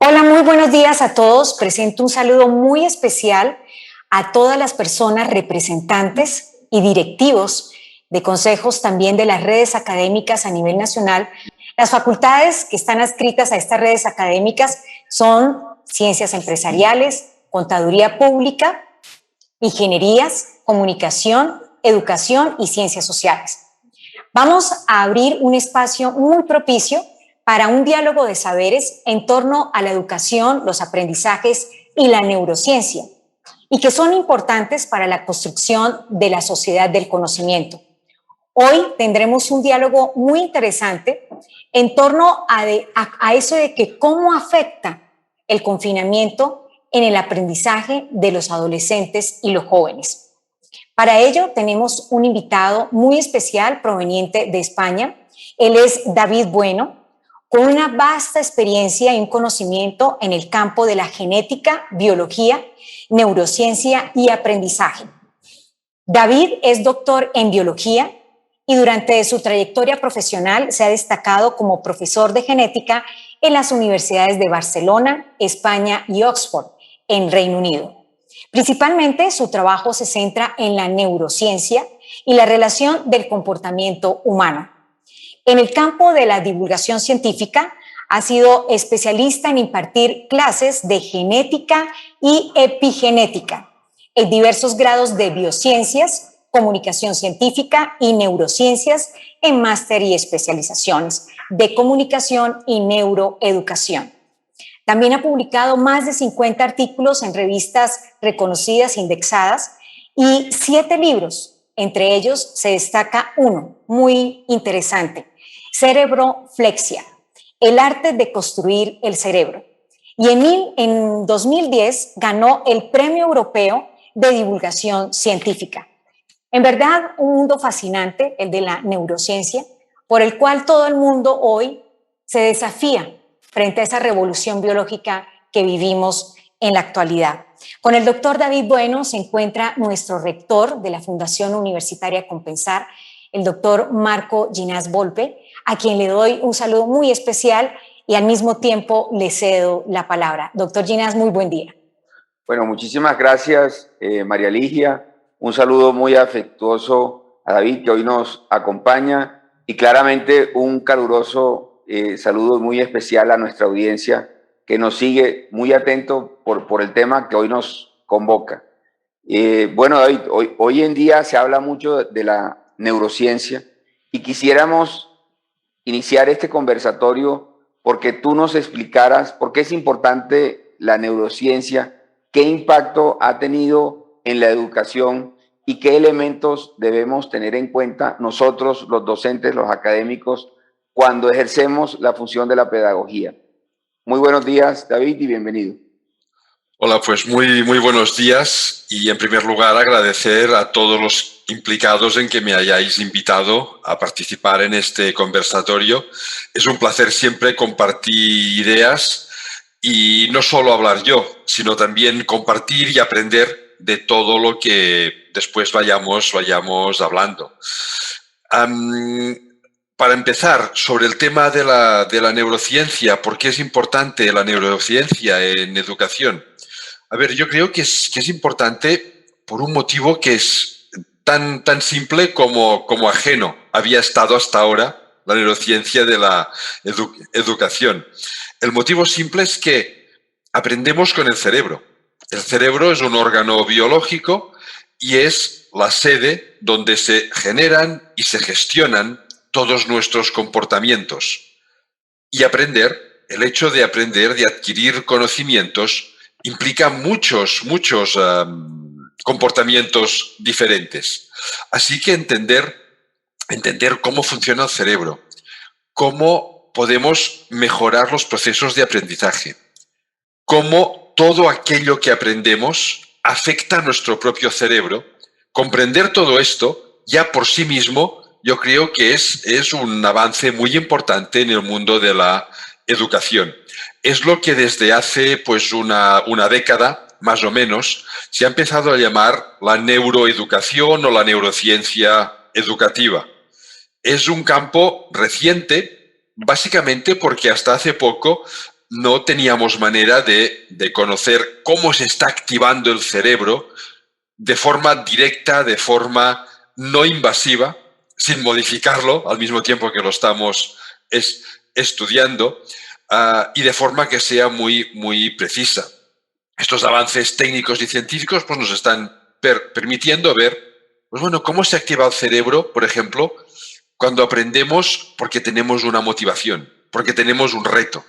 Hola, muy buenos días a todos. Presento un saludo muy especial a todas las personas representantes y directivos de consejos también de las redes académicas a nivel nacional. Las facultades que están adscritas a estas redes académicas son Ciencias Empresariales, Contaduría Pública, Ingenierías, Comunicación, Educación y Ciencias Sociales. Vamos a abrir un espacio muy propicio para un diálogo de saberes en torno a la educación, los aprendizajes y la neurociencia, y que son importantes para la construcción de la sociedad del conocimiento. Hoy tendremos un diálogo muy interesante en torno a eso de que cómo afecta el confinamiento en el aprendizaje de los adolescentes y los jóvenes. Para ello tenemos un invitado muy especial proveniente de España. Él es David Bueno, con una vasta experiencia y un conocimiento en el campo de la genética, biología, neurociencia y aprendizaje. David es doctor en biología y durante su trayectoria profesional se ha destacado como profesor de genética en las universidades de Barcelona, España y Oxford, en Reino Unido. Principalmente su trabajo se centra en la neurociencia y la relación del comportamiento humano. En el campo de la divulgación científica, ha sido especialista en impartir clases de genética y epigenética en diversos grados de biociencias, comunicación científica y neurociencias en máster y especializaciones de comunicación y neuroeducación. También ha publicado más de 50 artículos en revistas reconocidas e indexadas y 7 libros. Entre ellos se destaca uno muy interesante, Cerebroflexia, el arte de construir el cerebro. Y en 2010 ganó el Premio Europeo de Divulgación Científica. En verdad, un mundo fascinante, el de la neurociencia, por el cual todo el mundo hoy se desafía frente a esa revolución biológica que vivimos en la actualidad. Con el doctor David Bueno se encuentra nuestro rector de la Fundación Universitaria Compensar, el doctor Marco Ginás Volpe, a quien le doy un saludo muy especial y al mismo tiempo le cedo la palabra. Doctor Ginás, muy buen día. Bueno, muchísimas gracias, María Ligia. Un saludo muy afectuoso a David, que hoy nos acompaña, y claramente un caluroso saludo muy especial a nuestra audiencia, que nos sigue muy atento por el tema que hoy nos convoca. Bueno, David, hoy en día se habla mucho de la neurociencia y quisiéramos iniciar este conversatorio porque tú nos explicaras por qué es importante la neurociencia, qué impacto ha tenido en la educación y qué elementos debemos tener en cuenta nosotros, los docentes, los académicos, cuando ejercemos la función de la pedagogía. Muy buenos días, David, y bienvenido. Hola, pues muy buenos días, y en primer lugar agradecer a todos los implicados en que me hayáis invitado a participar en este conversatorio. Es un placer siempre compartir ideas y no solo hablar yo, sino también compartir y aprender de todo lo que después vayamos hablando. Para empezar, sobre el tema de la neurociencia, ¿por qué es importante la neurociencia en educación? A ver, yo creo que es importante por un motivo que es tan simple como ajeno había estado hasta ahora la neurociencia de la educación. El motivo simple es que aprendemos con el cerebro. El cerebro es un órgano biológico y es la sede donde se generan y se gestionan todos nuestros comportamientos. Y aprender, el hecho de aprender, de adquirir conocimientos, implica muchos comportamientos diferentes. Así que entender cómo funciona el cerebro, cómo podemos mejorar los procesos de aprendizaje, cómo todo aquello que aprendemos afecta a nuestro propio cerebro. Comprender todo esto ya por sí mismo yo creo que es un avance muy importante en el mundo de la educación. Es lo que desde hace pues una década, más o menos, se ha empezado a llamar la neuroeducación o la neurociencia educativa. Es un campo reciente, básicamente porque hasta hace poco no teníamos manera de conocer cómo se está activando el cerebro de forma directa, de forma no invasiva, sin modificarlo al mismo tiempo que lo estamos estudiando, y de forma que sea muy, muy precisa. Estos avances técnicos y científicos pues, nos están permitiendo ver pues, bueno, cómo se activa el cerebro, por ejemplo, cuando aprendemos porque tenemos una motivación, porque tenemos un reto,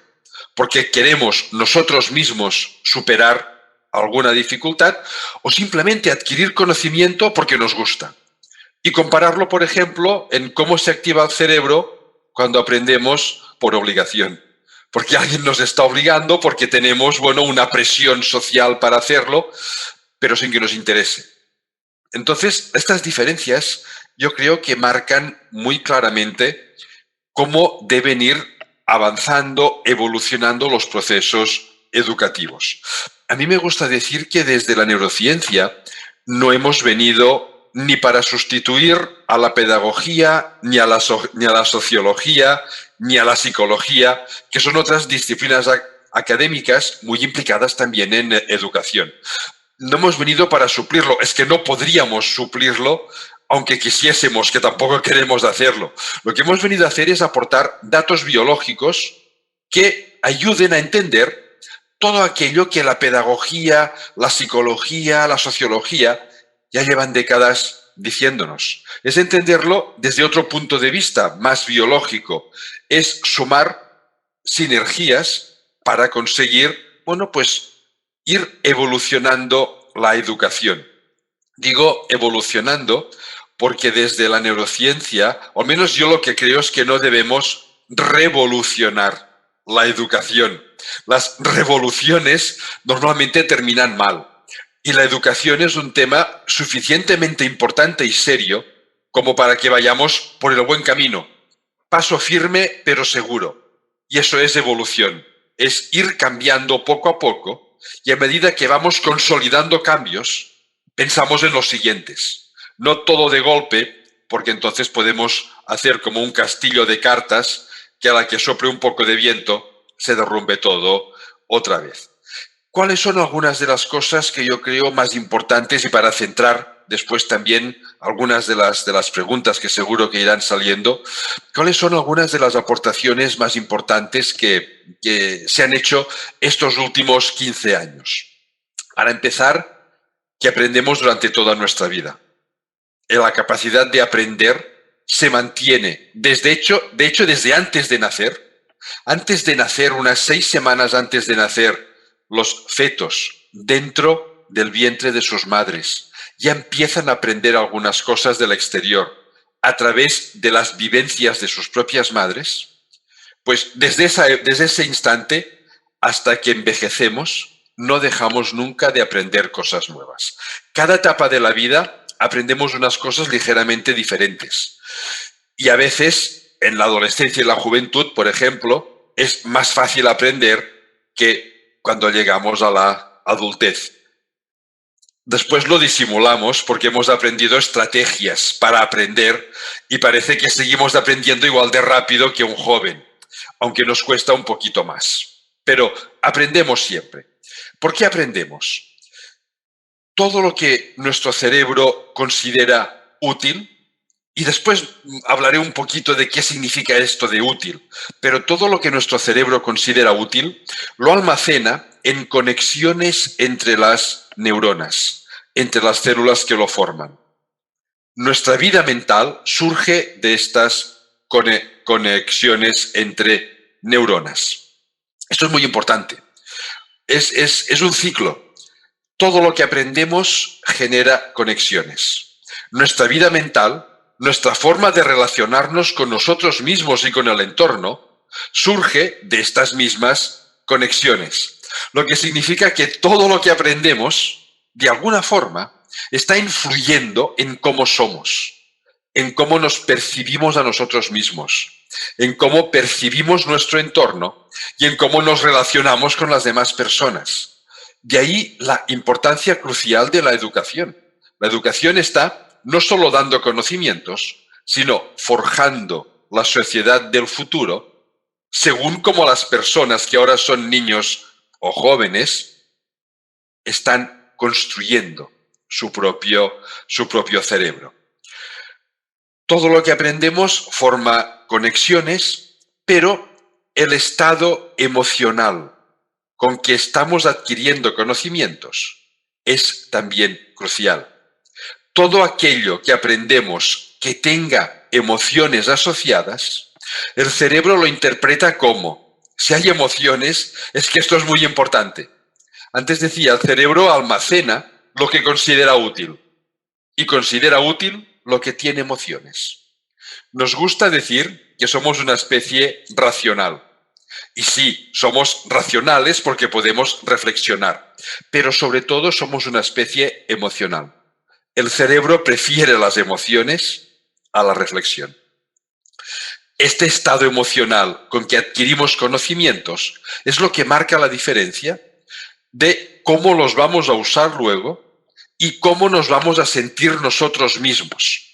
porque queremos nosotros mismos superar alguna dificultad o simplemente adquirir conocimiento porque nos gusta. Y compararlo, por ejemplo, en cómo se activa el cerebro cuando aprendemos por obligación. Porque alguien nos está obligando, porque tenemos, bueno, una presión social para hacerlo, pero sin que nos interese. Entonces, estas diferencias yo creo que marcan muy claramente cómo deben ir avanzando, evolucionando los procesos educativos. A mí me gusta decir que desde la neurociencia no hemos venido ni para sustituir a la pedagogía, ni a la sociología, ni a la psicología, que son otras disciplinas académicas muy implicadas también en educación. No hemos venido para suplirlo, es que no podríamos suplirlo aunque quisiésemos, que tampoco queremos hacerlo. Lo que hemos venido a hacer es aportar datos biológicos que ayuden a entender todo aquello que la pedagogía, la psicología, la sociología ya llevan décadas diciéndonos. Es entenderlo desde otro punto de vista, más biológico. Es sumar sinergias para conseguir, bueno, pues ir evolucionando la educación. Digo evolucionando porque desde la neurociencia, o al menos yo lo que creo es que no debemos revolucionar la educación. Las revoluciones normalmente terminan mal. Y la educación es un tema suficientemente importante y serio como para que vayamos por el buen camino. Paso firme pero seguro. Y eso es evolución. Es ir cambiando poco a poco y a medida que vamos consolidando cambios, pensamos en los siguientes. No todo de golpe, porque entonces podemos hacer como un castillo de cartas que a la que sople un poco de viento se derrumbe todo otra vez. ¿Cuáles son algunas de las cosas que yo creo más importantes y para centrar después también algunas de las preguntas que seguro que irán saliendo? ¿Cuáles son algunas de las aportaciones más importantes que se han hecho estos últimos 15 años? Para empezar, que aprendemos durante toda nuestra vida. La capacidad de aprender se mantiene, de hecho, desde antes de nacer. Antes de nacer, unas 6 semanas antes de nacer, los fetos dentro del vientre de sus madres ya empiezan a aprender algunas cosas del exterior a través de las vivencias de sus propias madres. Pues desde ese instante hasta que envejecemos, no dejamos nunca de aprender cosas nuevas. Cada etapa de la vida aprendemos unas cosas ligeramente diferentes. Y a veces, en la adolescencia y la juventud, por ejemplo, es más fácil aprender que cuando llegamos a la adultez. Después lo disimulamos porque hemos aprendido estrategias para aprender y parece que seguimos aprendiendo igual de rápido que un joven, aunque nos cuesta un poquito más. Pero aprendemos siempre. ¿Por qué aprendemos? Todo lo que nuestro cerebro considera útil, y después hablaré un poquito de qué significa esto de útil, pero todo lo que nuestro cerebro considera útil lo almacena en conexiones entre las neuronas, entre las células que lo forman. Nuestra vida mental surge de estas conexiones entre neuronas. Esto es muy importante. Es un ciclo. Todo lo que aprendemos genera conexiones. Nuestra vida mental, nuestra forma de relacionarnos con nosotros mismos y con el entorno, surge de estas mismas conexiones. Lo que significa que todo lo que aprendemos, de alguna forma, está influyendo en cómo somos, en cómo nos percibimos a nosotros mismos, en cómo percibimos nuestro entorno y en cómo nos relacionamos con las demás personas. De ahí la importancia crucial de la educación. La educación está no solo dando conocimientos, sino forjando la sociedad del futuro según como las personas que ahora son niños o jóvenes están construyendo su propio cerebro. Todo lo que aprendemos forma conexiones, pero el estado emocional con que estamos adquiriendo conocimientos es también crucial. Todo aquello que aprendemos que tenga emociones asociadas, el cerebro lo interpreta como, si hay emociones, es que esto es muy importante. Antes decía, el cerebro almacena lo que considera útil y considera útil lo que tiene emociones. Nos gusta decir que somos una especie racional. Y sí, somos racionales porque podemos reflexionar, pero sobre todo somos una especie emocional. El cerebro prefiere las emociones a la reflexión. Este estado emocional con que adquirimos conocimientos es lo que marca la diferencia de cómo los vamos a usar luego y cómo nos vamos a sentir nosotros mismos.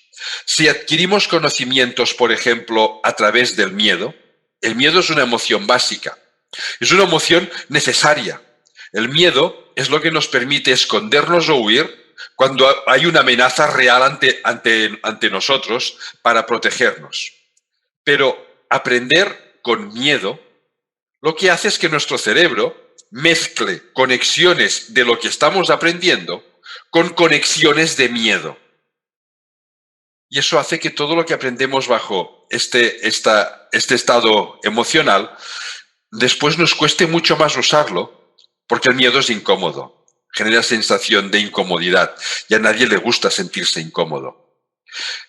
Si adquirimos conocimientos, por ejemplo, a través del miedo, el miedo es una emoción básica, es una emoción necesaria. El miedo es lo que nos permite escondernos o huir cuando hay una amenaza real ante nosotros para protegernos. Pero aprender con miedo lo que hace es que nuestro cerebro mezcle conexiones de lo que estamos aprendiendo con conexiones de miedo. Y eso hace que todo lo que aprendemos bajo este estado emocional, después nos cueste mucho más usarlo, porque el miedo es incómodo, genera sensación de incomodidad y a nadie le gusta sentirse incómodo.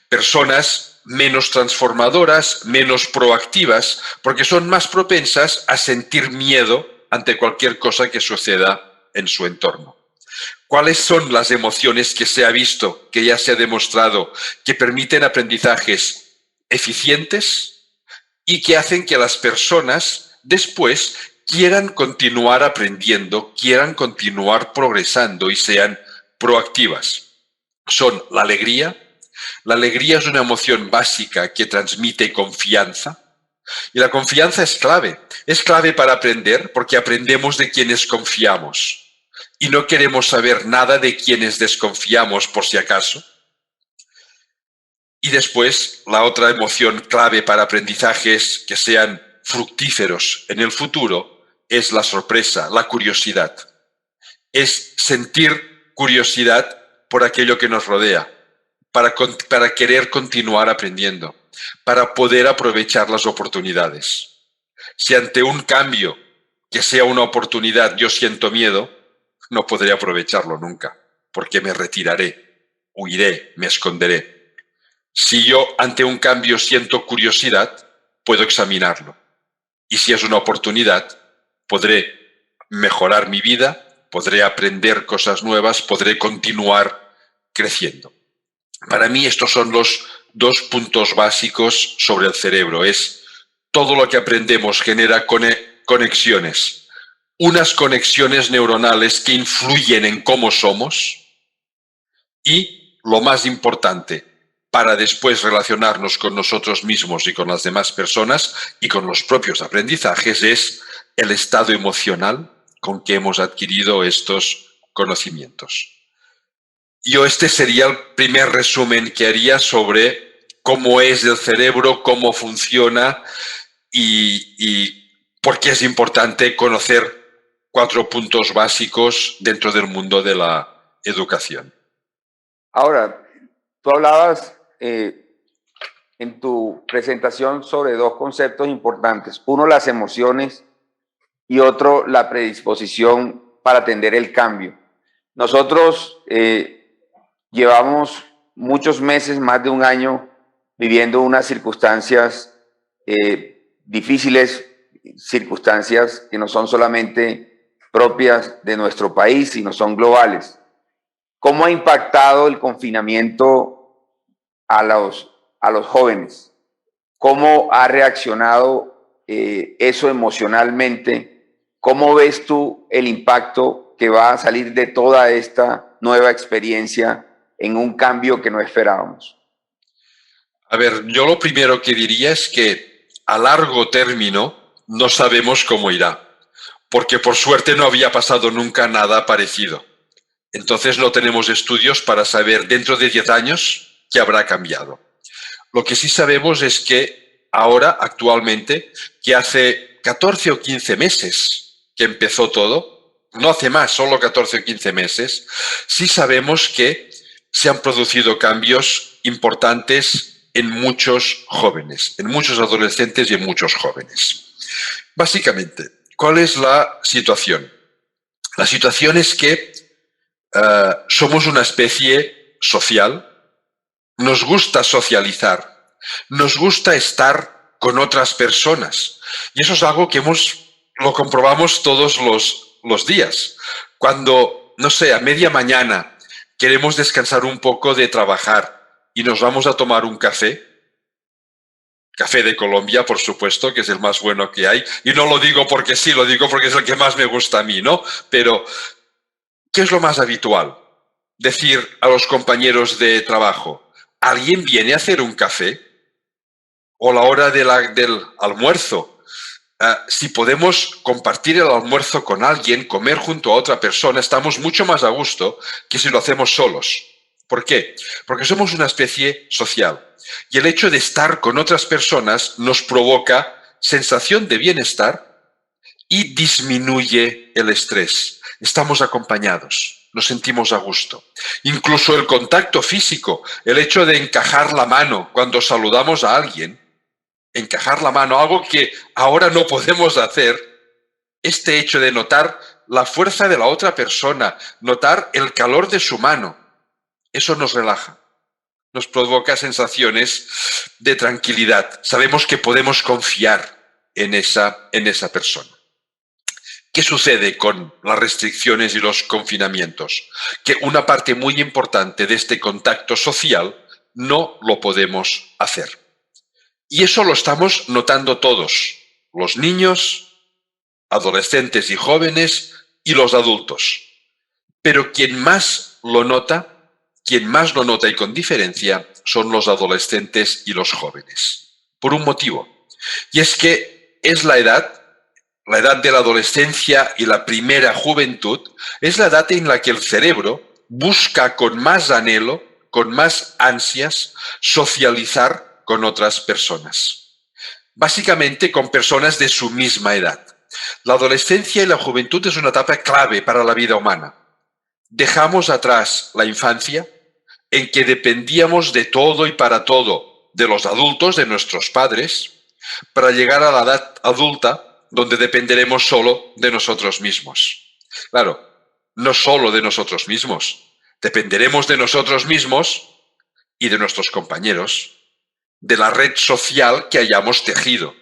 Personas menos transformadoras, menos proactivas, porque son más propensas a sentir miedo ante cualquier cosa que suceda en su entorno. ¿Cuáles son las emociones que se ha visto, que ya se ha demostrado, que permiten aprendizajes eficientes y que hacen que las personas después quieran continuar aprendiendo, quieran continuar progresando y sean proactivas? Son la alegría. La alegría es una emoción básica que transmite confianza. Y la confianza es clave. Es clave para aprender porque aprendemos de quienes confiamos. Y no queremos saber nada de quienes desconfiamos por si acaso. Y después, la otra emoción clave para aprendizajes que sean fructíferos en el futuro es la sorpresa, la curiosidad. Es sentir curiosidad por aquello que nos rodea, para querer continuar aprendiendo, para poder aprovechar las oportunidades. Si ante un cambio que sea una oportunidad yo siento miedo, no podré aprovecharlo nunca, porque me retiraré, huiré, me esconderé. Si yo ante un cambio siento curiosidad, puedo examinarlo. Y si es una oportunidad, podré mejorar mi vida, podré aprender cosas nuevas, podré continuar creciendo. Para mí estos son los dos puntos básicos sobre el cerebro. Es todo lo que aprendemos genera conexiones. Unas conexiones neuronales que influyen en cómo somos y, lo más importante, para después relacionarnos con nosotros mismos y con las demás personas y con los propios aprendizajes, es el estado emocional con que hemos adquirido estos conocimientos. Este sería el primer resumen que haría sobre cómo es el cerebro, cómo funciona y por qué es importante conocer 4 puntos básicos dentro del mundo de la educación. Ahora, tú hablabas en tu presentación sobre 2 conceptos importantes. Uno, las emociones, y otro, la predisposición para atender el cambio. Nosotros llevamos muchos meses, más de un año, viviendo unas circunstancias difíciles, circunstancias que no son solamente propias de nuestro país, sino son globales. ¿Cómo ha impactado el confinamiento a los jóvenes? ¿Cómo ha reaccionado eso emocionalmente? ¿Cómo ves tú el impacto que va a salir de toda esta nueva experiencia en un cambio que no esperábamos? A ver, yo lo primero que diría es que a largo término no sabemos cómo irá, porque por suerte no había pasado nunca nada parecido. Entonces no tenemos estudios para saber dentro de 10 años qué habrá cambiado. Lo que sí sabemos es que ahora, actualmente, que hace 14 o 15 meses que empezó todo, no hace más, solo 14 o 15 meses, sí sabemos que se han producido cambios importantes en muchos jóvenes, en muchos adolescentes y en muchos jóvenes. Básicamente, ¿cuál es la situación? La situación es que somos una especie social, nos gusta socializar, nos gusta estar con otras personas. Y eso es algo que lo comprobamos todos los días. Cuando, no sé, a media mañana queremos descansar un poco de trabajar y nos vamos a tomar un café de Colombia, por supuesto, que es el más bueno que hay. Y no lo digo porque sí, lo digo porque es el que más me gusta a mí, ¿no? Pero, ¿qué es lo más habitual? Decir a los compañeros de trabajo, ¿alguien viene a hacer un café? O la hora del almuerzo. Si podemos compartir el almuerzo con alguien, comer junto a otra persona, estamos mucho más a gusto que si lo hacemos solos. ¿Por qué? Porque somos una especie social. Y el hecho de estar con otras personas nos provoca sensación de bienestar y disminuye el estrés. Estamos acompañados, nos sentimos a gusto. Incluso el contacto físico, el hecho de encajar la mano cuando saludamos a alguien, encajar la mano, algo que ahora no podemos hacer, este hecho de notar la fuerza de la otra persona, notar el calor de su mano, eso nos relaja, nos provoca sensaciones de tranquilidad. Sabemos que podemos confiar en esa persona. ¿Qué sucede con las restricciones y los confinamientos? Que una parte muy importante de este contacto social no lo podemos hacer. Y eso lo estamos notando todos, los niños, adolescentes y jóvenes y los adultos. Pero quien más lo nota y con diferencia, son los adolescentes y los jóvenes. Por un motivo. Y es que es la edad de la adolescencia y la primera juventud, es la edad en la que el cerebro busca con más anhelo, con más ansias, socializar con otras personas. Básicamente con personas de su misma edad. La adolescencia y la juventud es una etapa clave para la vida humana. Dejamos atrás la infancia, en que dependíamos de todo y para todo de los adultos, de nuestros padres, para llegar a la edad adulta, donde dependeremos solo de nosotros mismos. Claro, no solo de nosotros mismos, dependeremos de nosotros mismos y de nuestros compañeros, de la red social que hayamos tejido.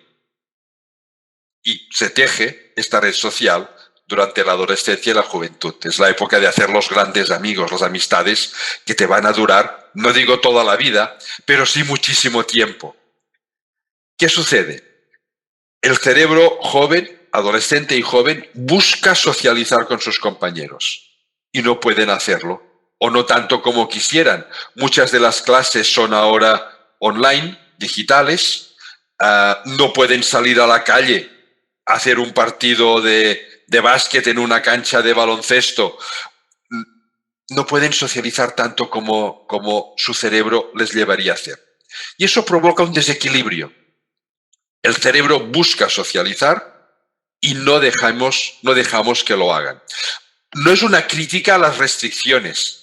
Y se teje esta red social durante la adolescencia y la juventud. Es la época de hacer los grandes amigos, las amistades que te van a durar, no digo toda la vida, pero sí muchísimo tiempo. ¿Qué sucede? El cerebro joven, adolescente y joven, busca socializar con sus compañeros y no pueden hacerlo, o no tanto como quisieran. Muchas de las clases son ahora online, digitales, no pueden salir a la calle a hacer un partido de básquet en una cancha de baloncesto. No pueden socializar tanto como su cerebro les llevaría a hacer. Y eso provoca un desequilibrio. El cerebro busca socializar y no dejamos que lo hagan. No es una crítica a las restricciones.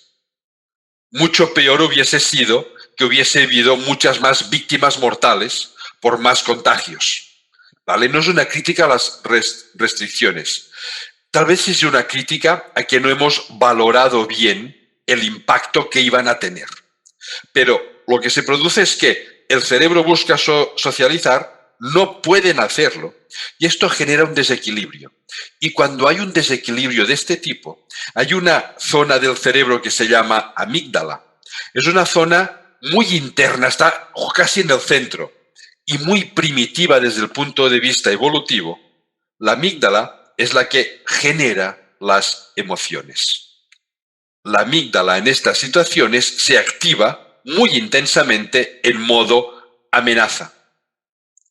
Mucho peor hubiese sido que hubiese habido muchas más víctimas mortales por más contagios. ¿Vale? No es una crítica a las restricciones. Tal vez es una crítica a que no hemos valorado bien el impacto que iban a tener. Pero lo que se produce es que el cerebro busca socializar, no pueden hacerlo y esto genera un desequilibrio. Y cuando hay un desequilibrio de este tipo, hay una zona del cerebro que se llama amígdala. Es una zona muy interna, está casi en el centro y muy primitiva desde el punto de vista evolutivo. La amígdala es la que genera las emociones. La amígdala en estas situaciones se activa muy intensamente en modo amenaza.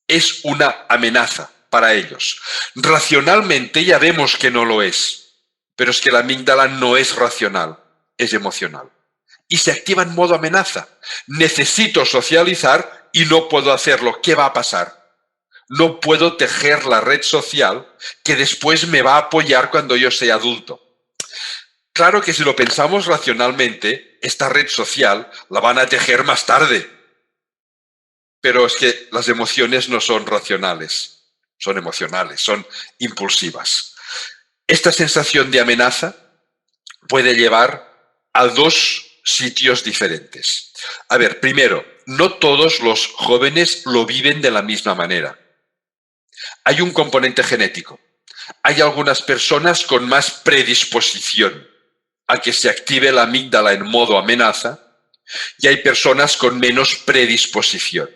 Es una amenaza. para ellos. Racionalmente ya vemos que no lo es, pero es que la amígdala no es racional, es emocional. Y se activa en modo amenaza. Necesito socializar y no puedo hacerlo. ¿Qué va a pasar? No puedo tejer la red social que después me va a apoyar cuando yo sea adulto. Claro que si lo pensamos racionalmente, esta red social la van a tejer más tarde. Pero es que las emociones no son racionales, son emocionales, son impulsivas. Esta sensación de amenaza puede llevar a dos sitios diferentes. A ver, primero, no todos los jóvenes lo viven de la misma manera. Hay un componente genético. Hay algunas personas con más predisposición a que se active la amígdala en modo amenaza y hay personas con menos predisposición.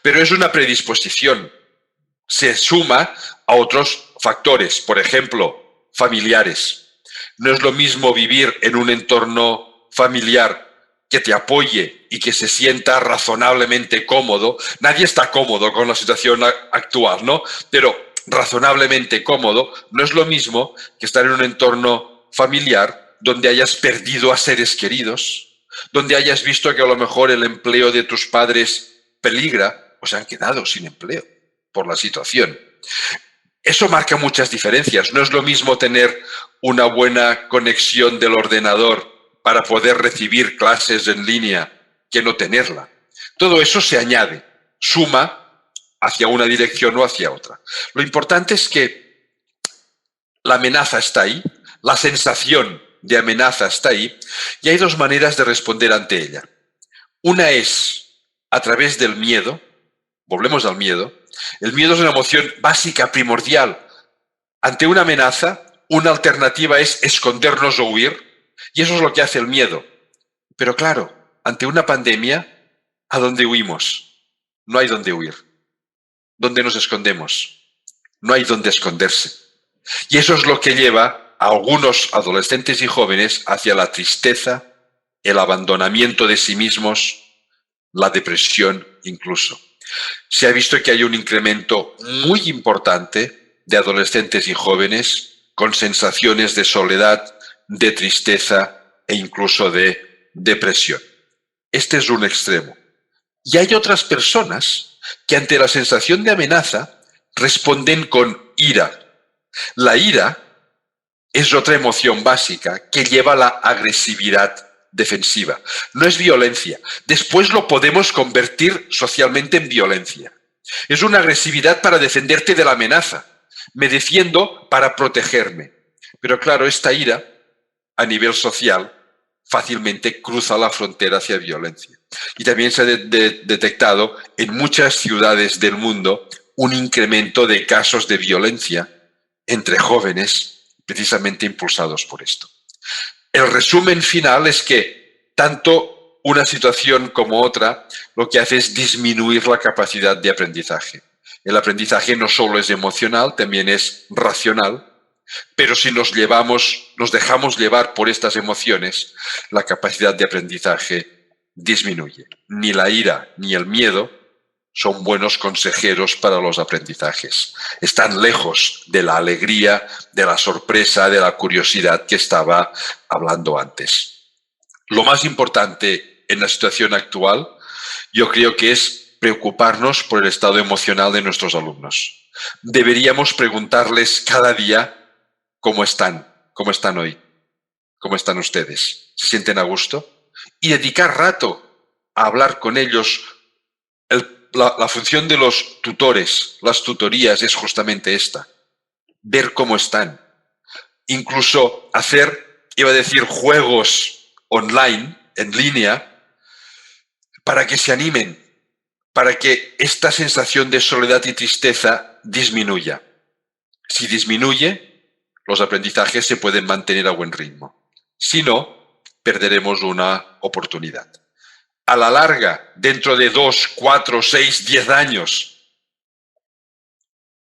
Pero es una predisposición. Se suma a otros factores, por ejemplo, familiares. No es lo mismo vivir en un entorno familiar que te apoye y que se sienta razonablemente cómodo. Nadie está cómodo con la situación actual, ¿no? Pero razonablemente cómodo no es lo mismo que estar en un entorno familiar donde hayas perdido a seres queridos, donde hayas visto que a lo mejor el empleo de tus padres peligra o se han quedado sin empleo por la situación. Eso marca muchas diferencias. No es lo mismo tener una buena conexión del ordenador para poder recibir clases en línea que no tenerla. Todo eso se añade, suma hacia una dirección o hacia otra. Lo importante es que la amenaza está ahí, la sensación de amenaza está ahí, y hay dos maneras de responder ante ella. Una es a través del miedo. Volvemos al miedo. El miedo es una emoción básica, primordial. Ante una amenaza, una alternativa es escondernos o huir, y eso es lo que hace el miedo. Pero claro, ante una pandemia, ¿a dónde huimos? No hay dónde huir. ¿Dónde nos escondemos? No hay dónde esconderse. Y eso es lo que lleva a algunos adolescentes y jóvenes hacia la tristeza, el abandonamiento de sí mismos, la depresión incluso. Se ha visto que hay un incremento muy importante de adolescentes y jóvenes con sensaciones de soledad, de tristeza e incluso de depresión. Este es un extremo. Y hay otras personas que ante la sensación de amenaza responden con ira. La ira es otra emoción básica que lleva a la agresividad defensiva. No es violencia. Después lo podemos convertir socialmente en violencia. Es una agresividad para defenderte de la amenaza. Me defiendo para protegerme. Pero claro, esta ira, a nivel social, fácilmente cruza la frontera hacia violencia. Y también se ha detectado en muchas ciudades del mundo un incremento de casos de violencia entre jóvenes, precisamente impulsados por esto. El resumen final es que tanto una situación como otra lo que hace es disminuir la capacidad de aprendizaje. El aprendizaje no solo es emocional, también es racional, pero si nos dejamos llevar por estas emociones, la capacidad de aprendizaje disminuye. Ni la ira ni el miedo son buenos consejeros para los aprendizajes. Están lejos de la alegría, de la sorpresa, de la curiosidad que estaba hablando antes. Lo más importante en la situación actual, yo creo que es preocuparnos por el estado emocional de nuestros alumnos. Deberíamos preguntarles cada día cómo están hoy, cómo están ustedes, ¿se sienten a gusto? Y dedicar rato a hablar con ellos. La función de los tutores, las tutorías, es justamente esta: ver cómo están. Incluso hacer, iba a decir, juegos online, en línea, para que se animen, para que esta sensación de soledad y tristeza disminuya. Si disminuye, los aprendizajes se pueden mantener a buen ritmo. Si no, perderemos una oportunidad. A la larga, dentro de 2, 4, 6, 10 años,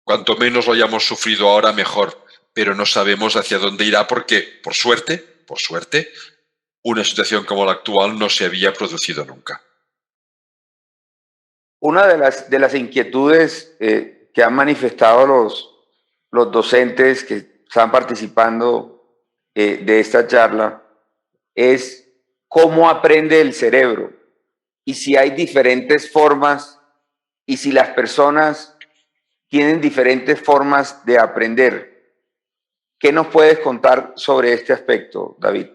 cuanto menos lo hayamos sufrido ahora, mejor, pero no sabemos hacia dónde irá porque, por suerte, una situación como la actual no se había producido nunca. Una de las inquietudes que que han manifestado los docentes que están participando de esta charla es cómo aprende el cerebro y si hay diferentes formas y si las personas tienen diferentes formas de aprender. ¿Qué nos puedes contar sobre este aspecto, David?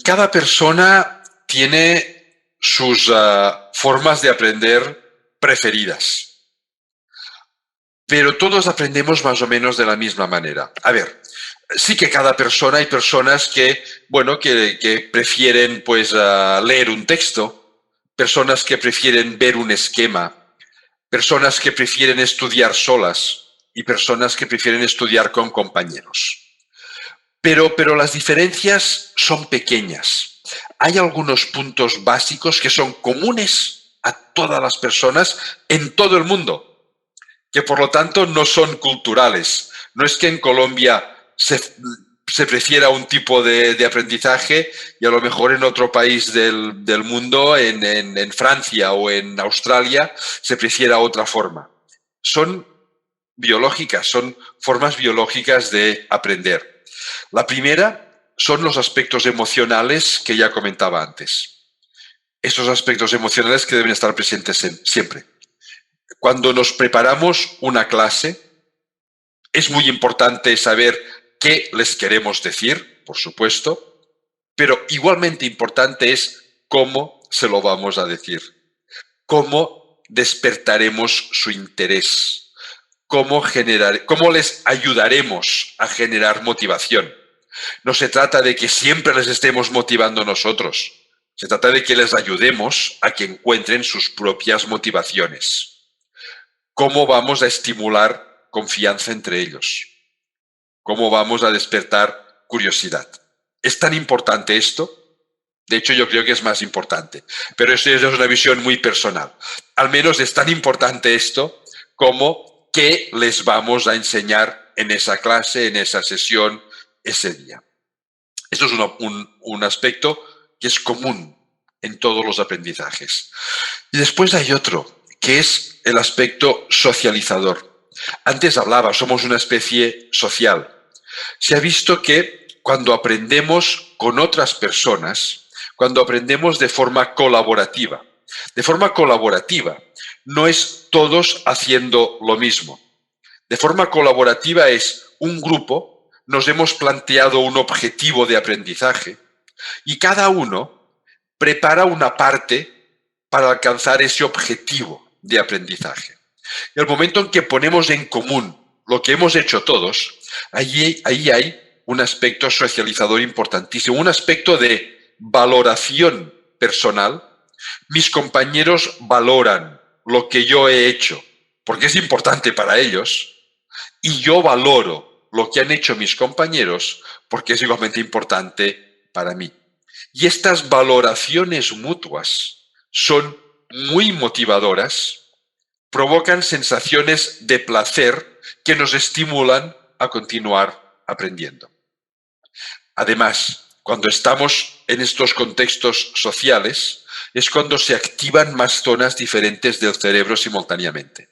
Cada persona tiene sus formas de aprender preferidas, pero todos aprendemos más o menos de la misma manera. A ver, sí que cada persona, hay personas que, bueno, que prefieren pues leer un texto, personas que prefieren ver un esquema, personas que prefieren estudiar solas y personas que prefieren estudiar con compañeros. Pero las diferencias son pequeñas. Hay algunos puntos básicos que son comunes a todas las personas en todo el mundo, que por lo tanto no son culturales. No es que en Colombia se prefiera un tipo de aprendizaje y a lo mejor en otro país del mundo, en Francia o en Australia, se prefiera otra forma. Son biológicas, son formas biológicas de aprender. La primera son los aspectos emocionales que ya comentaba antes. Estos aspectos emocionales que deben estar presentes siempre. Cuando nos preparamos una clase, es muy importante saber qué les queremos decir, por supuesto, pero igualmente importante es cómo se lo vamos a decir, cómo despertaremos su interés, cómo les ayudaremos a generar motivación. No se trata de que siempre les estemos motivando nosotros, se trata de que les ayudemos a que encuentren sus propias motivaciones. ¿Cómo vamos a estimular confianza entre ellos? ¿Cómo vamos a despertar curiosidad? ¿Es tan importante esto? De hecho, yo creo que es más importante, pero esto es una visión muy personal. Al menos es tan importante esto como qué les vamos a enseñar en esa clase, en esa sesión, ese día. Esto es un aspecto que es común en todos los aprendizajes. Y después hay otro, que es el aspecto socializador. Antes hablaba, somos una especie social. Se ha visto que cuando aprendemos con otras personas, cuando aprendemos de forma colaborativa no es todos haciendo lo mismo. De forma colaborativa es un grupo, nos hemos planteado un objetivo de aprendizaje y cada uno prepara una parte para alcanzar ese objetivo de aprendizaje. Y el momento en que ponemos en común lo que hemos hecho todos, ahí hay un aspecto socializador importantísimo, un aspecto de valoración personal. Mis compañeros valoran lo que yo he hecho, porque es importante para ellos, y yo valoro lo que han hecho mis compañeros, porque es igualmente importante para mí. Y estas valoraciones mutuas son muy motivadoras, provocan sensaciones de placer que nos estimulan a continuar aprendiendo. Además, cuando estamos en estos contextos sociales, es cuando se activan más zonas diferentes del cerebro simultáneamente.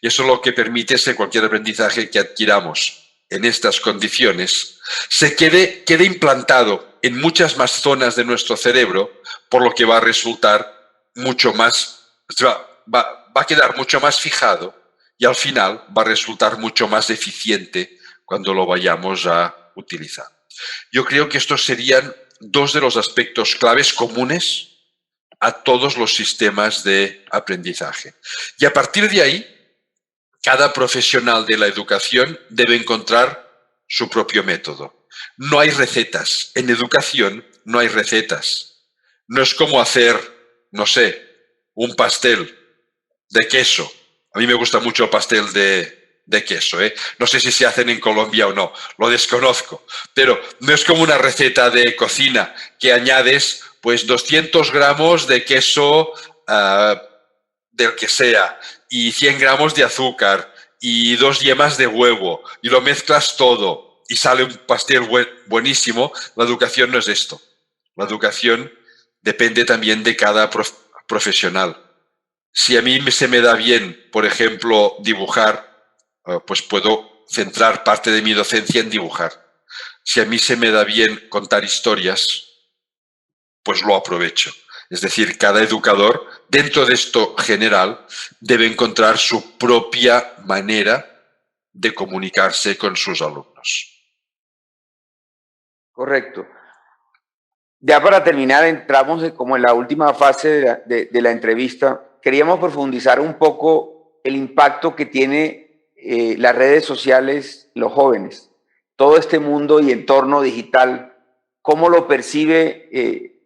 Y eso lo que permite es que cualquier aprendizaje que adquiramos en estas condiciones se quede implantado en muchas más zonas de nuestro cerebro, por lo que va a resultar mucho más, va a quedar mucho más fijado y al final va a resultar mucho más eficiente cuando lo vayamos a utilizar. Yo creo que estos serían dos de los aspectos claves comunes a todos los sistemas de aprendizaje. Y a partir de ahí, cada profesional de la educación debe encontrar su propio método. No hay recetas. En educación no hay recetas. No es como hacer, no sé, un pastel de queso. A mí me gusta mucho el pastel de queso, ¿eh? No sé si se hacen en Colombia o no, lo desconozco. Pero no es como una receta de cocina que añades pues 200 gramos de queso del que sea y 100 gramos de azúcar y 2 yemas de huevo y lo mezclas todo y sale un pastel buenísimo. La educación no es esto. La educación depende también de cada profesional. Si a mí se me da bien, por ejemplo, dibujar, pues puedo centrar parte de mi docencia en dibujar. Si a mí se me da bien contar historias, pues lo aprovecho. Es decir, cada educador, dentro de esto general, debe encontrar su propia manera de comunicarse con sus alumnos. Correcto. Ya para terminar, entramos como en la última fase de la entrevista. Queríamos profundizar un poco el impacto que tiene las redes sociales, los jóvenes, todo este mundo y entorno digital, cómo lo percibe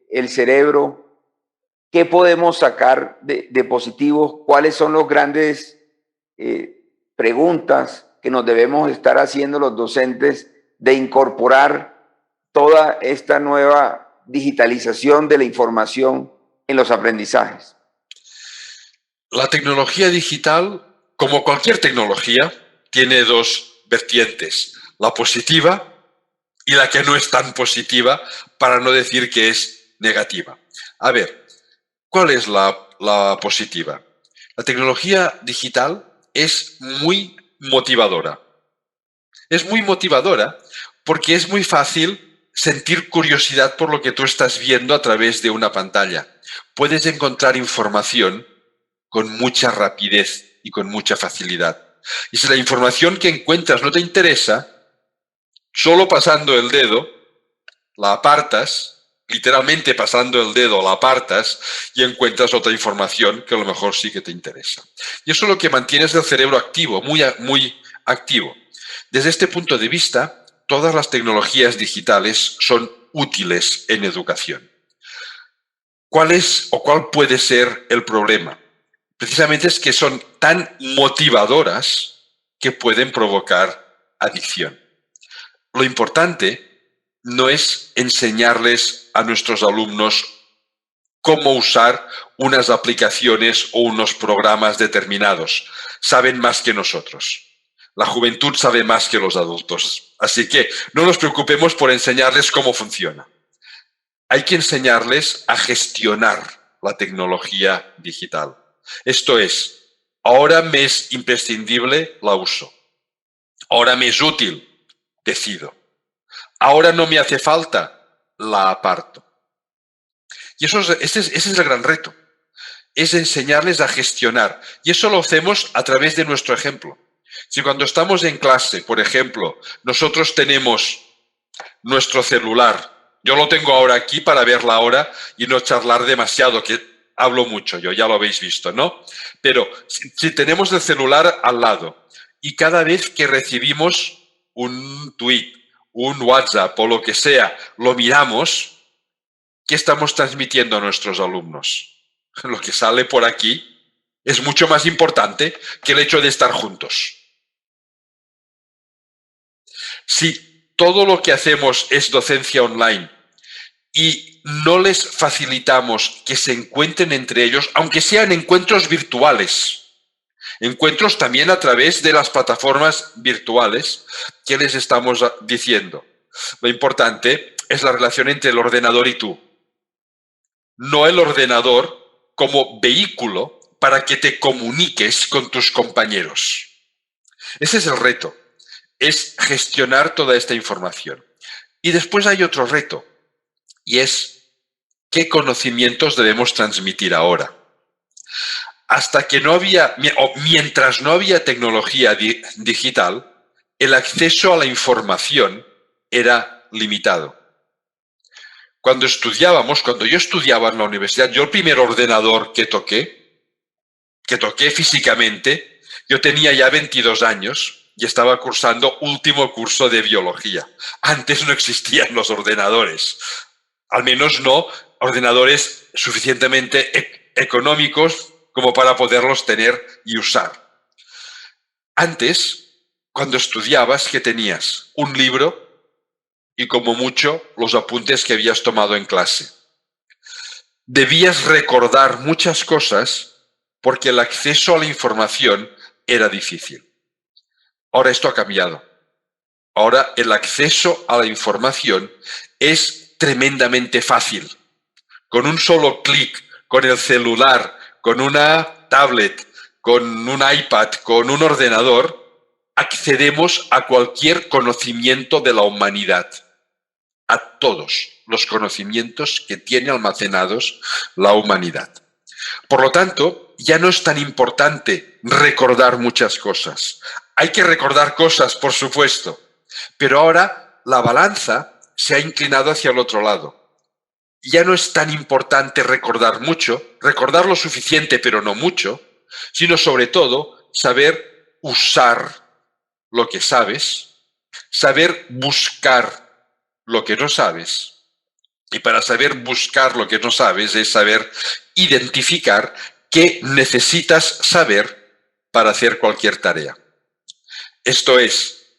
el cerebro, qué podemos sacar de positivos, cuáles son los grandes preguntas que nos debemos estar haciendo los docentes de incorporar toda esta nueva digitalización de la información en los aprendizajes. La tecnología digital, como cualquier tecnología, tiene dos vertientes, la positiva y la que no es tan positiva, para no decir que es negativa. A ver, ¿cuál es la positiva? La tecnología digital es muy motivadora. Es muy motivadora porque es muy fácil sentir curiosidad por lo que tú estás viendo a través de una pantalla. Puedes encontrar información con mucha rapidez y con mucha facilidad. Y si la información que encuentras no te interesa, solo pasando el dedo, la apartas, literalmente pasando el dedo la apartas y encuentras otra información que a lo mejor sí que te interesa. Y eso es lo que mantiene el cerebro activo, muy activo. Desde este punto de vista, todas las tecnologías digitales son útiles en educación. ¿Cuál es o cuál puede ser el problema? Precisamente es que son tan motivadoras que pueden provocar adicción. Lo importante no es enseñarles a nuestros alumnos cómo usar unas aplicaciones o unos programas determinados. Saben más que nosotros. La juventud sabe más que los adultos. Así que no nos preocupemos por enseñarles cómo funciona. Hay que enseñarles a gestionar la tecnología digital. Esto es, ahora me es imprescindible, la uso. Ahora me es útil, decido. Ahora no me hace falta, la aparto. Y ese es el gran reto. Es enseñarles a gestionar. Y eso lo hacemos a través de nuestro ejemplo. Si cuando estamos en clase, por ejemplo, nosotros tenemos nuestro celular, yo lo tengo ahora aquí para ver la hora y no charlar demasiado, que hablo mucho yo, ya lo habéis visto, ¿no? Pero si tenemos el celular al lado y cada vez que recibimos un tweet, un WhatsApp o lo que sea, lo miramos, ¿qué estamos transmitiendo a nuestros alumnos? Lo que sale por aquí es mucho más importante que el hecho de estar juntos. Si todo lo que hacemos es docencia online y no les facilitamos que se encuentren entre ellos, aunque sean encuentros virtuales, encuentros también a través de las plataformas virtuales, ¿qué les estamos diciendo? Lo importante es la relación entre el ordenador y tú, no el ordenador como vehículo para que te comuniques con tus compañeros. Ese es el reto, es gestionar toda esta información. Y después hay otro reto, y es qué conocimientos debemos transmitir ahora. Hasta que no había, o mientras no había tecnología digital, el acceso a la información era limitado. Cuando yo estudiaba en la universidad, yo el primer ordenador que toqué físicamente, yo tenía ya 22 años y estaba cursando último curso de biología. Antes no existían los ordenadores, al menos no ordenadores suficientemente económicos como para poderlos tener y usar. Antes, cuando estudiabas, ¿qué tenías? Un libro y como mucho los apuntes que habías tomado en clase. Debías recordar muchas cosas porque el acceso a la información era difícil. Ahora esto ha cambiado. Ahora el acceso a la información es tremendamente fácil. Con un solo clic, con el celular, con una tablet, con un iPad, con un ordenador, accedemos a cualquier conocimiento de la humanidad, a todos los conocimientos que tiene almacenados la humanidad. Por lo tanto, ya no es tan importante recordar muchas cosas. Hay que recordar cosas, por supuesto, pero ahora la balanza se ha inclinado hacia el otro lado. Ya no es tan importante recordar mucho, recordar lo suficiente pero no mucho, sino sobre todo saber usar lo que sabes, saber buscar lo que no sabes. Y para saber buscar lo que no sabes es saber identificar qué necesitas saber para hacer cualquier tarea. Esto es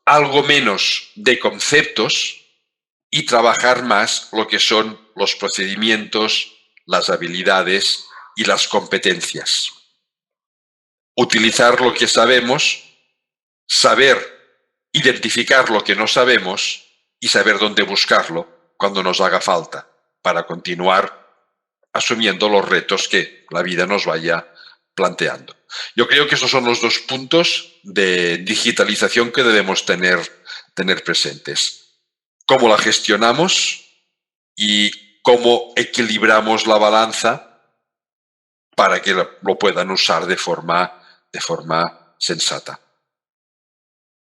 algo menos de conceptos y trabajar más lo que son los procedimientos, las habilidades y las competencias. Utilizar lo que sabemos, saber identificar lo que no sabemos y saber dónde buscarlo cuando nos haga falta para continuar asumiendo los retos que la vida nos vaya planteando. Yo creo que esos son los dos puntos de digitalización que debemos tener presentes. Cómo la gestionamos y cómo equilibramos la balanza para que lo puedan usar de forma sensata.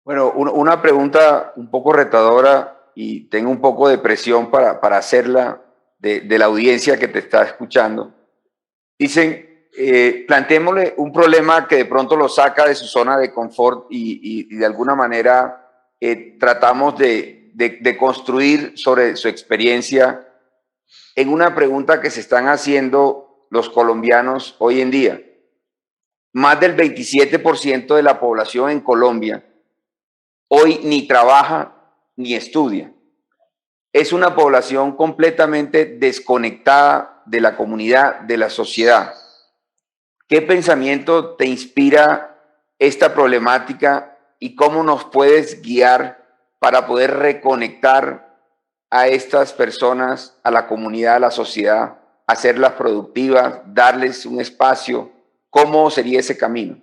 Bueno, una pregunta un poco retadora y tengo un poco de presión para hacerla de la audiencia que te está escuchando. Dicen, planteémosle un problema que de pronto lo saca de su zona de confort y de alguna manera tratamos de construir sobre su experiencia en una pregunta que se están haciendo los colombianos hoy en día. Más del 27% de la población en Colombia hoy ni trabaja ni estudia. Es una población completamente desconectada de la comunidad, de la sociedad. ¿Qué pensamiento te inspira esta problemática y cómo nos puedes guiar para poder reconectar a estas personas, a la comunidad, a la sociedad, hacerlas productivas, darles un espacio? ¿Cómo sería ese camino?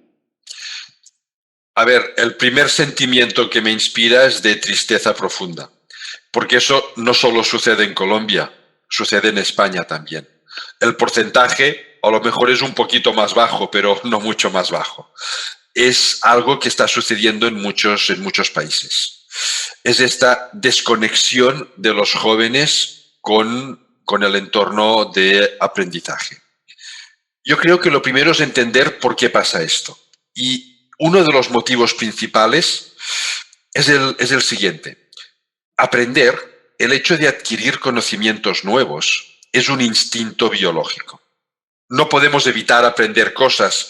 A ver, el primer sentimiento que me inspira es de tristeza profunda, porque eso no solo sucede en Colombia, sucede en España también. El porcentaje a lo mejor es un poquito más bajo, pero no mucho más bajo. Es algo que está sucediendo en muchos países. Es esta desconexión de los jóvenes con el entorno de aprendizaje. Yo creo que lo primero es entender por qué pasa esto. Y uno de los motivos principales es el siguiente. Aprender, el hecho de adquirir conocimientos nuevos, es un instinto biológico. No podemos evitar aprender cosas.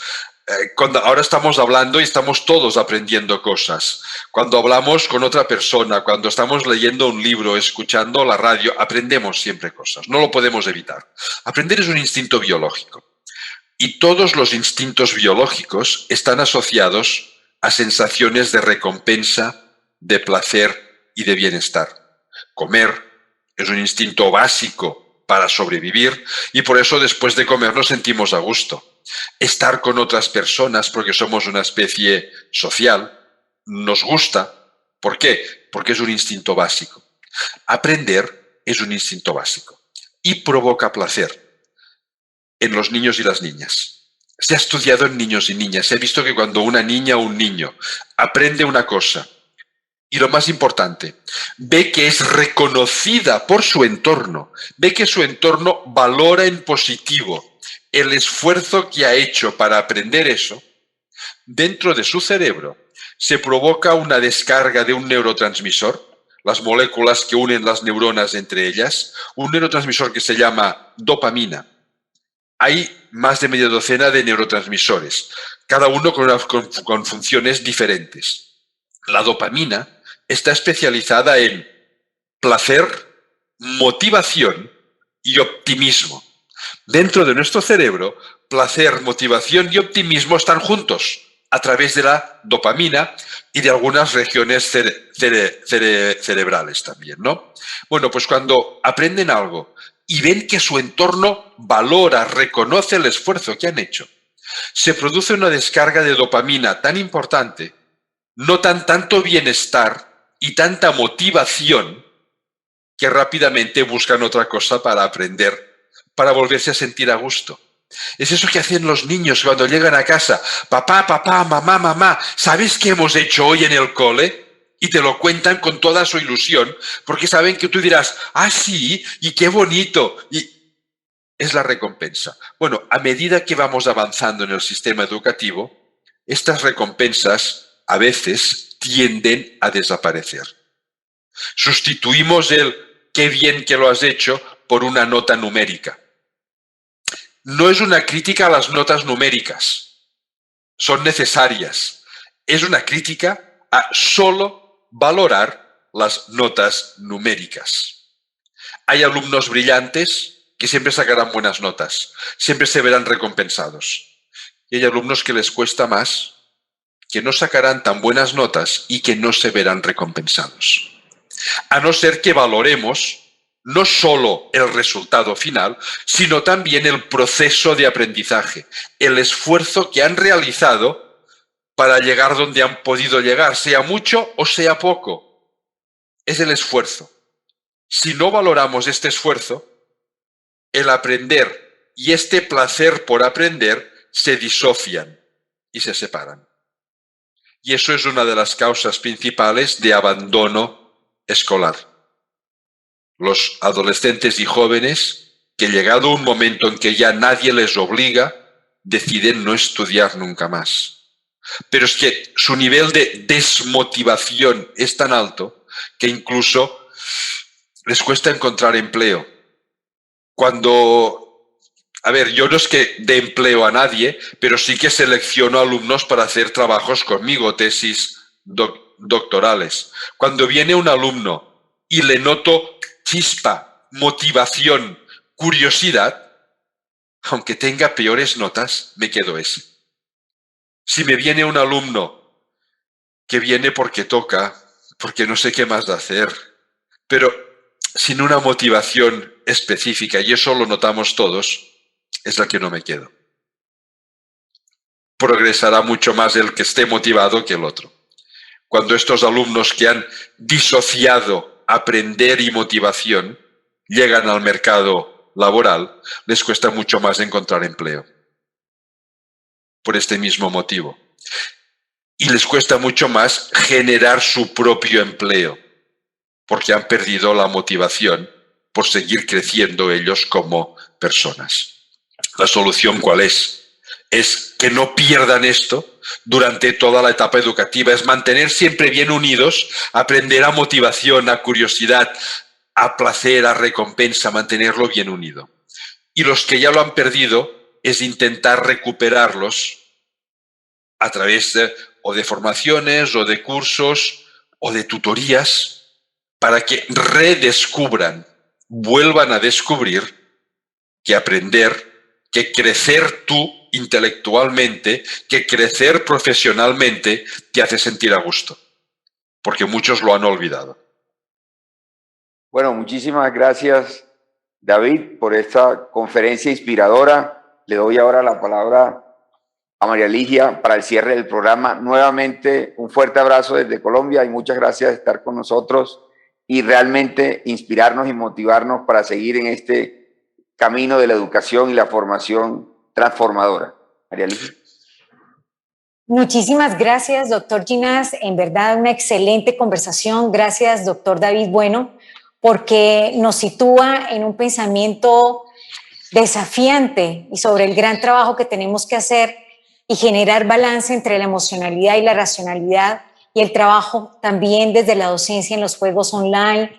Ahora estamos hablando y estamos todos aprendiendo cosas. Cuando hablamos con otra persona, cuando estamos leyendo un libro, escuchando la radio, aprendemos siempre cosas. No lo podemos evitar. Aprender es un instinto biológico. Y todos los instintos biológicos están asociados a sensaciones de recompensa, de placer y de bienestar. Comer es un instinto básico para sobrevivir y por eso después de comer nos sentimos a gusto. Estar con otras personas, porque somos una especie social, nos gusta. ¿Por qué? Porque es un instinto básico. Aprender es un instinto básico y provoca placer en los niños y las niñas. Se ha estudiado en niños y niñas. Se ha visto que cuando una niña o un niño aprende una cosa y lo más importante, ve que es reconocida por su entorno, ve que su entorno valora en positivo el esfuerzo que ha hecho para aprender eso, dentro de su cerebro se provoca una descarga de un neurotransmisor, las moléculas que unen las neuronas entre ellas, un neurotransmisor que se llama dopamina. Hay más de media docena de neurotransmisores, cada uno con funciones diferentes. La dopamina está especializada en placer, motivación y optimismo. Dentro de nuestro cerebro, placer, motivación y optimismo están juntos a través de la dopamina y de algunas regiones cerebrales también, ¿no? Bueno, pues cuando aprenden algo y ven que su entorno valora, reconoce el esfuerzo que han hecho, se produce una descarga de dopamina tan importante, notan tanto bienestar y tanta motivación que rápidamente buscan otra cosa para aprender, para volverse a sentir a gusto. Es eso que hacen los niños cuando llegan a casa. Papá, papá, mamá, mamá, ¿sabes qué hemos hecho hoy en el cole? Y te lo cuentan con toda su ilusión, porque saben que tú dirás, ah, sí, y qué bonito. Y es la recompensa. Bueno, a medida que vamos avanzando en el sistema educativo, estas recompensas a veces tienden a desaparecer. Sustituimos el qué bien que lo has hecho por una nota numérica. No es una crítica a las notas numéricas, son necesarias. Es una crítica a solo valorar las notas numéricas. Hay alumnos brillantes que siempre sacarán buenas notas, siempre se verán recompensados. Y hay alumnos que les cuesta más, que no sacarán tan buenas notas y que no se verán recompensados. A no ser que valoremos no solo el resultado final, sino también el proceso de aprendizaje, el esfuerzo que han realizado para llegar donde han podido llegar, sea mucho o sea poco. Es el esfuerzo. Si no valoramos este esfuerzo, el aprender y este placer por aprender se disocian y se separan. Y eso es una de las causas principales de abandono escolar. Los adolescentes y jóvenes que llegado un momento en que ya nadie les obliga, deciden no estudiar nunca más. Pero es que su nivel de desmotivación es tan alto que incluso les cuesta encontrar empleo. Yo no es que dé empleo a nadie, pero sí que selecciono alumnos para hacer trabajos conmigo, tesis doctorales. Cuando viene un alumno y le noto chispa, motivación, curiosidad, aunque tenga peores notas, me quedo ese. Si me viene un alumno que viene porque toca, porque no sé qué más de hacer, pero sin una motivación específica, y eso lo notamos todos, es la que no me quedo. Progresará mucho más el que esté motivado que el otro. Cuando estos alumnos que han disociado aprender y motivación llegan al mercado laboral, les cuesta mucho más encontrar empleo. Por este mismo motivo. Y les cuesta mucho más generar su propio empleo, porque han perdido la motivación por seguir creciendo ellos como personas. ¿La solución cuál es? Es que no pierdan esto durante toda la etapa educativa, es mantener siempre bien unidos, aprender a motivación, a curiosidad, a placer, a recompensa, mantenerlo bien unido. Y los que ya lo han perdido es intentar recuperarlos a través o de formaciones o de cursos o de tutorías para que redescubran, vuelvan a descubrir que aprender, que crecer tú intelectualmente, que crecer profesionalmente te hace sentir a gusto, porque muchos lo han olvidado. Bueno, muchísimas gracias, David, por esta conferencia inspiradora. Le doy ahora la palabra a María Ligia para el cierre del programa. Nuevamente, un fuerte abrazo desde Colombia y muchas gracias por estar con nosotros y realmente inspirarnos y motivarnos para seguir en este camino de la educación y la formación transformadora. María Ligia. Muchísimas gracias, doctor Ginás. En verdad, una excelente conversación. Gracias, doctor David Bueno, porque nos sitúa en un pensamiento desafiante y sobre el gran trabajo que tenemos que hacer y generar balance entre la emocionalidad y la racionalidad y el trabajo también desde la docencia en los juegos online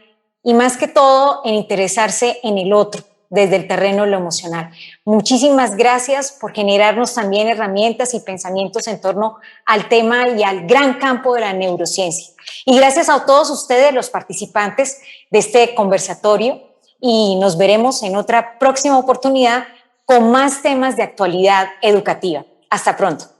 y más que todo en interesarse en el otro desde el terreno de lo emocional. Muchísimas gracias por generarnos también herramientas y pensamientos en torno al tema y al gran campo de la neurociencia. Y gracias a todos ustedes, los participantes de este conversatorio, y nos veremos en otra próxima oportunidad con más temas de actualidad educativa. Hasta pronto.